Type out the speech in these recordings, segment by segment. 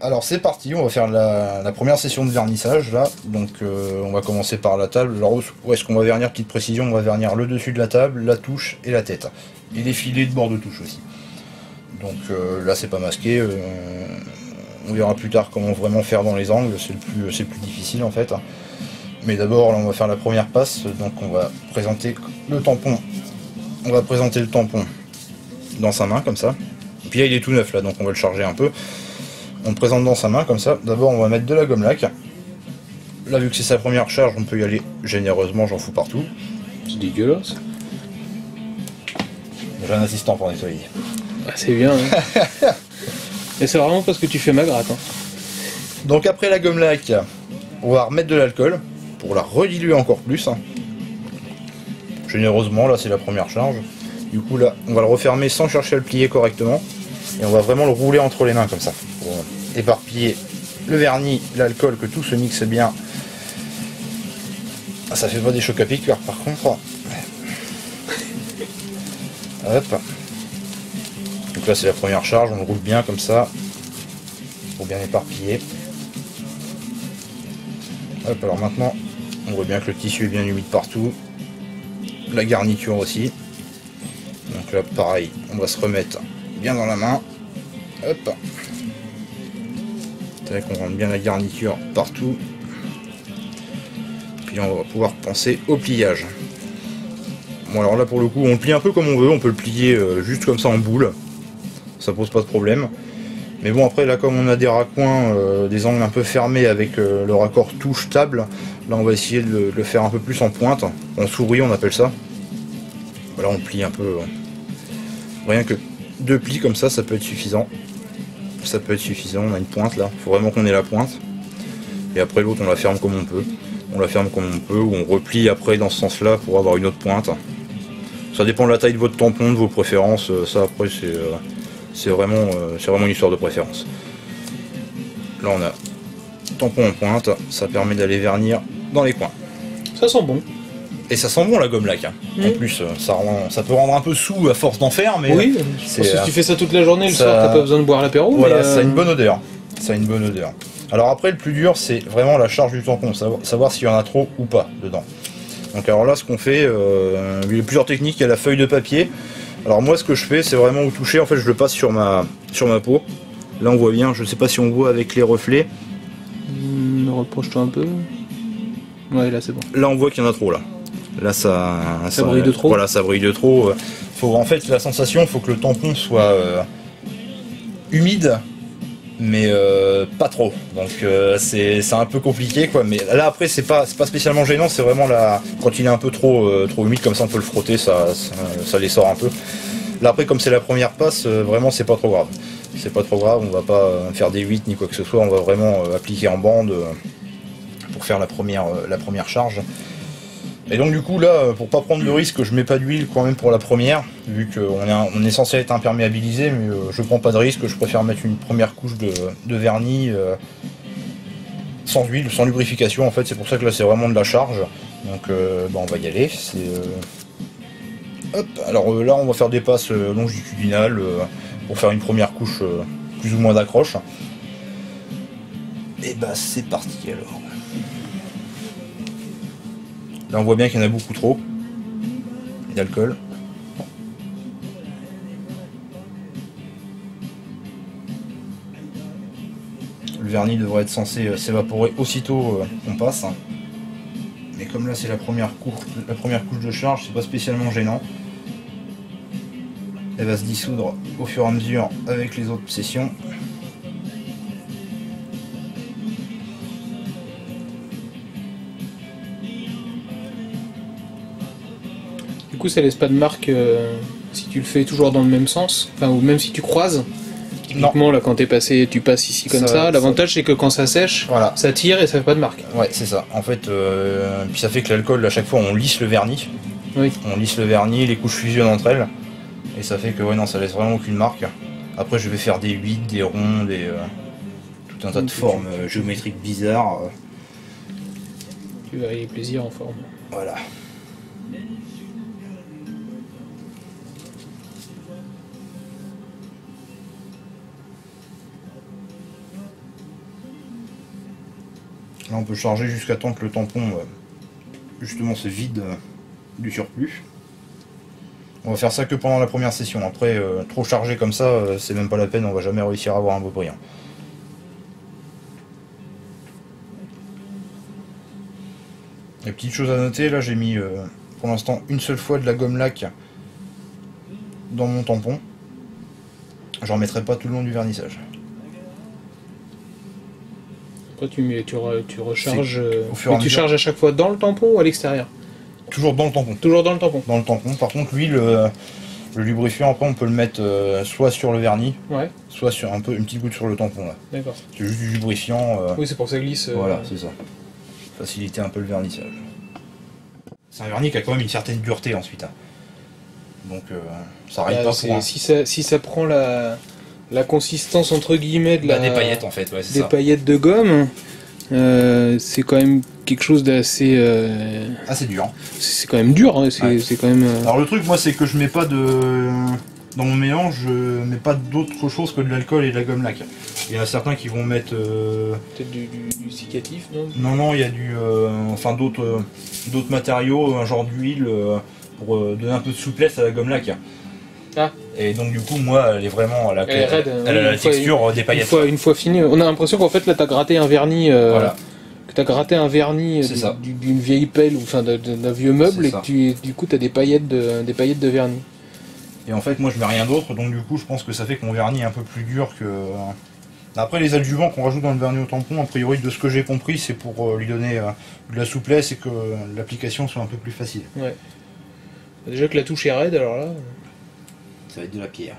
Alors c'est parti, on va faire la première session de vernissage là. Donc on va commencer par la table. Alors où est-ce qu'on va vernir? Petite précision, on va vernir le dessus de la table, la touche et la tête. Et les filets de bord de touche aussi. Donc là c'est pas masqué. On verra plus tard comment vraiment faire dans les angles, c'est le plus difficile en fait. Mais d'abord là on va faire la première passe, donc on va présenter le tampon. On va présenter le tampon dans sa main comme ça. Et puis là il est tout neuf là, donc on va le charger un peu. On le présente dans sa main comme ça. D'abord on va mettre de la gomme laque. Là vu que c'est sa première charge, on peut y aller généreusement, j'en fous partout. C'est dégueulasse. J'ai un assistant pour nettoyer. Ah, c'est bien. Hein. Et c'est vraiment parce que tu fais ma gratte. Hein. Donc après la gomme laque, on va remettre de l'alcool pour la rediluer encore plus. Généreusement, là c'est la première charge. Du coup là, on va le refermer sans chercher à le plier correctement. Et on va vraiment le rouler entre les mains comme ça. Pour éparpiller le vernis, l'alcool, que tout se mixe bien. Ah, ça fait pas des chocs à piqûre par contre. Hop. Donc là c'est la première charge, on le roule bien comme ça. Pour bien éparpiller. Hop, alors maintenant, on voit bien que le tissu est bien humide partout. La garniture aussi. Donc là pareil, on va se remettre bien dans la main. Hop. C'est qu'on rentre bien la garniture partout. Puis on va pouvoir penser au pliage. Bon alors là pour le coup on le plie un peu comme on veut, on peut le plier juste comme ça en boule. Ça pose pas de problème. Mais bon après là comme on a des raccoins, des angles un peu fermés avec le raccord touche table, là on va essayer de le faire un peu plus en pointe. En souris on appelle ça. Voilà on plie un peu. Rien que 2 plis comme ça peut être suffisant. Ça peut être suffisant, on a une pointe là, il faut vraiment qu'on ait la pointe. Et après l'autre on la ferme comme on peut. On la ferme comme on peut, ou on replie après dans ce sens là pour avoir une autre pointe. Ça dépend de la taille de votre tampon, de vos préférences, ça après c'est vraiment une histoire de préférence. Là on a tampon en pointe, ça permet d'aller vernir dans les coins. Ça sent bon. Et ça sent bon la gomme laque. Hein. En plus, ça peut rendre un peu saoul à force d'en faire, mais oui, parce que si tu fais ça toute la journée, le soir, t'as pas besoin de boire l'apéro. Voilà, ça a une bonne odeur. Ça a une bonne odeur. Alors après, le plus dur, c'est vraiment la charge du tampon, savoir s'il y en a trop ou pas dedans. Donc alors là, ce qu'on fait, il y a plusieurs techniques. Il y a la feuille de papier. Alors moi, ce que je fais, c'est vraiment au toucher. En fait, je le passe sur ma peau. Là, on voit bien. Je sais pas si on voit avec les reflets. Reproche-toi un peu. Ouais, là, c'est bon. Là, on voit qu'il y en a trop là. Là, ça brille de trop. Voilà, ça brille de trop. En fait, la sensation, il faut que le tampon soit humide, mais pas trop. Donc c'est un peu compliqué, quoi. Mais là, après, c'est pas spécialement gênant. C'est vraiment quand il est un peu trop humide, comme ça, on peut le frotter, ça les sort un peu. Là, après, comme c'est la première passe, vraiment, c'est pas trop grave. C'est pas trop grave. On va pas faire des 8 ni quoi que ce soit. On va vraiment appliquer en bande pour faire la première charge. Et donc du coup là, pour pas prendre de risque, je mets pas d'huile quand même pour la première, vu qu'on est censé être imperméabilisé, mais je prends pas de risque, je préfère mettre une première couche de vernis sans huile, sans lubrification en fait, c'est pour ça que là c'est vraiment de la charge. Donc on va y aller. Hop, alors là on va faire des passes longitudinales pour faire une première couche plus ou moins d'accroche. Et bah c'est parti alors. Là on voit bien qu'il y en a beaucoup trop d'alcool. Le vernis devrait être censé s'évaporer aussitôt qu'on passe. Mais comme là c'est la première couche de charge, c'est pas spécialement gênant. Elle va se dissoudre au fur et à mesure avec les autres sessions. Du coup, ça laisse pas de marque si tu le fais toujours dans le même sens, enfin, ou même si tu croises. Typiquement, là, quand tu passes ici comme ça. L'avantage, c'est que quand ça sèche, voilà, ça tire et ça fait pas de marque. Ouais, c'est ça. En fait, puis ça fait que l'alcool, à chaque fois, on lisse le vernis. Oui. On lisse le vernis, les couches fusionnent entre elles. Et ça fait que, ouais, non, ça laisse vraiment aucune marque. Après, je vais faire des 8, des ronds, tout un tas de formes géométriques bizarres. Tu vas aller plaisir en forme. Voilà. on peut charger jusqu'à temps que le tampon justement se vide du surplus. On va faire ça que pendant la première session. Après, trop chargé comme ça, c'est même pas la peine, on va jamais réussir à avoir un beau brillant. Les petites choses à noter, là j'ai mis pour l'instant une seule fois de la gomme laque dans mon tampon. J'en mettrai pas tout le long du vernissage. Après tu recharges, et tu charges à chaque fois dans le tampon ou à l'extérieur? Toujours dans le tampon. Toujours dans le tampon. Dans le tampon. Par contre, lui, le lubrifiant, après, on peut le mettre soit sur le vernis, ouais, soit sur une petite goutte sur le tampon. D'accord. C'est juste du lubrifiant. Oui, c'est pour que ça glisse. Voilà, c'est ça. Faciliter un peu le vernissage. C'est un vernis qui a quand même une certaine dureté ensuite. Hein. Donc, ça arrive pas pour un... Si ça prend la consistance entre guillemets de des paillettes en fait, ouais, c'est ça. Des paillettes de gomme, c'est quand même quelque chose d'assez... assez dur. C'est quand même dur, hein, c'est quand même... Alors le truc, moi, c'est que je mets pas de... Dans mon mélange, je mets pas d'autre chose que de l'alcool et de la gomme laque. Il y en a certains qui vont mettre... Peut-être du cicatif, non? Non, il y a du... enfin, d'autres matériaux, un genre d'huile, pour donner un peu de souplesse à la gomme laque. Ah. Et donc du coup, moi, elle est vraiment... Elle est raide, elle a la texture des paillettes. Une fois fini, on a l'impression qu'en fait, là, t'as gratté un vernis... voilà. Que t'as gratté un vernis d'une vieille pelle ou enfin d'un vieux meuble et que du coup t'as des paillettes de vernis. Et en fait moi je mets rien d'autre, donc du coup je pense que ça fait que mon vernis est un peu plus dur que... Après les adjuvants qu'on rajoute dans le vernis au tampon, a priori de ce que j'ai compris, c'est pour lui donner de la souplesse et que l'application soit un peu plus facile. Ouais. Déjà que la touche est raide, alors là... Ça va être de la pierre.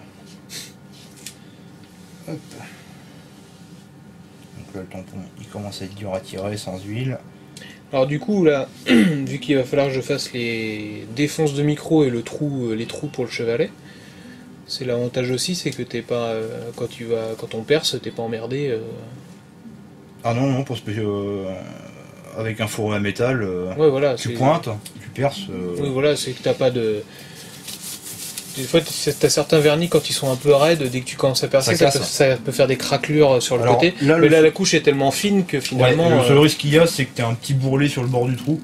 Hop. Donc là le tampon il commence à être dur à tirer sans huile. Alors du coup là, vu qu'il va falloir que je fasse les défonces de micro et les trous pour le chevalet, c'est l'avantage aussi, c'est que t'es pas quand on perce, t'es pas emmerdé. Ah non, parce que avec un fourreau à métal, ouais, voilà, tu pointes, tu perces. Oui voilà, c'est que t'as pas de... Des fois, t'as certains vernis quand ils sont un peu raides, dès que tu commences à percer, ça peut faire des craquelures sur le côté. Là, mais là, la couche est tellement fine que finalement... Ouais, le seul risque qu'il y a, c'est que tu as un petit bourrelet sur le bord du trou.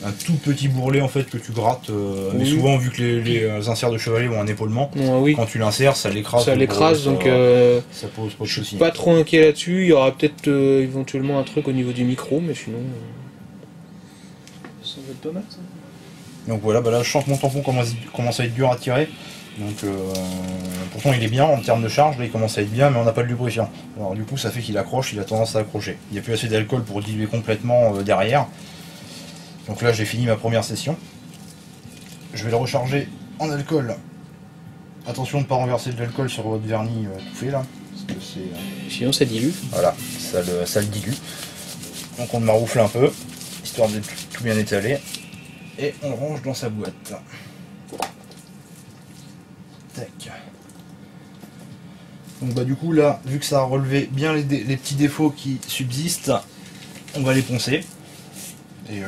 Un tout petit bourrelet en fait que tu grattes. Mais souvent, vu que les inserts de chevalet ont un épaulement, quand tu l'insères, ça l'écrase. Ça l'écrase, donc ça pose pas de soucis. Je suis pas trop inquiet là-dessus. Il y aura peut-être éventuellement un truc au niveau du micro, mais sinon... Ça va être pas mal, ça. Donc voilà, bah là je sens que mon tampon commence à être dur à tirer. Donc pourtant il est bien en termes de charge, là il commence à être bien, mais on n'a pas de lubrifiant. Alors du coup ça fait qu'il accroche, il a tendance à accrocher. Il n'y a plus assez d'alcool pour diluer complètement derrière. Donc là j'ai fini ma première session. Je vais le recharger en alcool. Attention de ne pas renverser de l'alcool sur votre vernis tout fait là. Parce que sinon ça dilue. Voilà, ça le dilue. Donc on le maroufle un peu, histoire de tout bien étaler. Et on le range dans sa boîte. Tac. Donc bah du coup là, vu que ça a relevé bien les petits défauts qui subsistent, on va les poncer. Et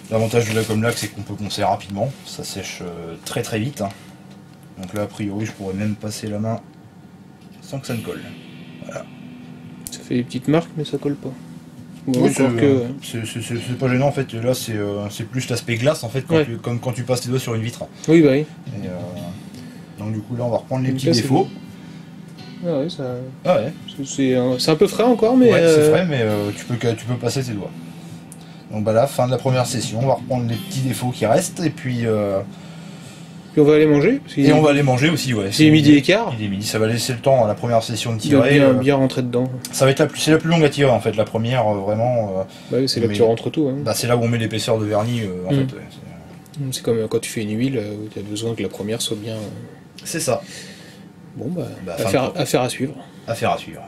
l'avantage de la gomme laque, c'est qu'on peut poncer rapidement. Ça sèche très très vite. Donc là a priori je pourrais même passer la main sans que ça ne colle. Voilà. Ça fait des petites marques mais ça colle pas. Oui, c'est pas gênant en fait, là c'est plus l'aspect glace en fait, comme quand tu passes les doigts sur une vitre. Oui bah oui. Et, donc du coup là on va reprendre les petits défauts. Ah ouais, ça... Ah ouais. C'est un peu frais encore mais... Ouais c'est frais mais tu peux passer tes doigts. Donc bah là, fin de la première session, on va reprendre les petits défauts qui restent et puis... Puis on va aller manger. Et on va aller manger aussi, ouais. C'est midi et quart. Il est midi, ça va laisser le temps à la première session de tirer. Bien rentrer dedans. Ça va être la plus longue à tirer en fait, la première vraiment. Bah oui, c'est là que tu rentres tout. Hein. Bah, c'est là où on met l'épaisseur de vernis en fait. C'est comme quand tu fais une huile, où tu as besoin que la première soit bien. C'est ça. Bon bah, affaire à suivre. Affaire à suivre.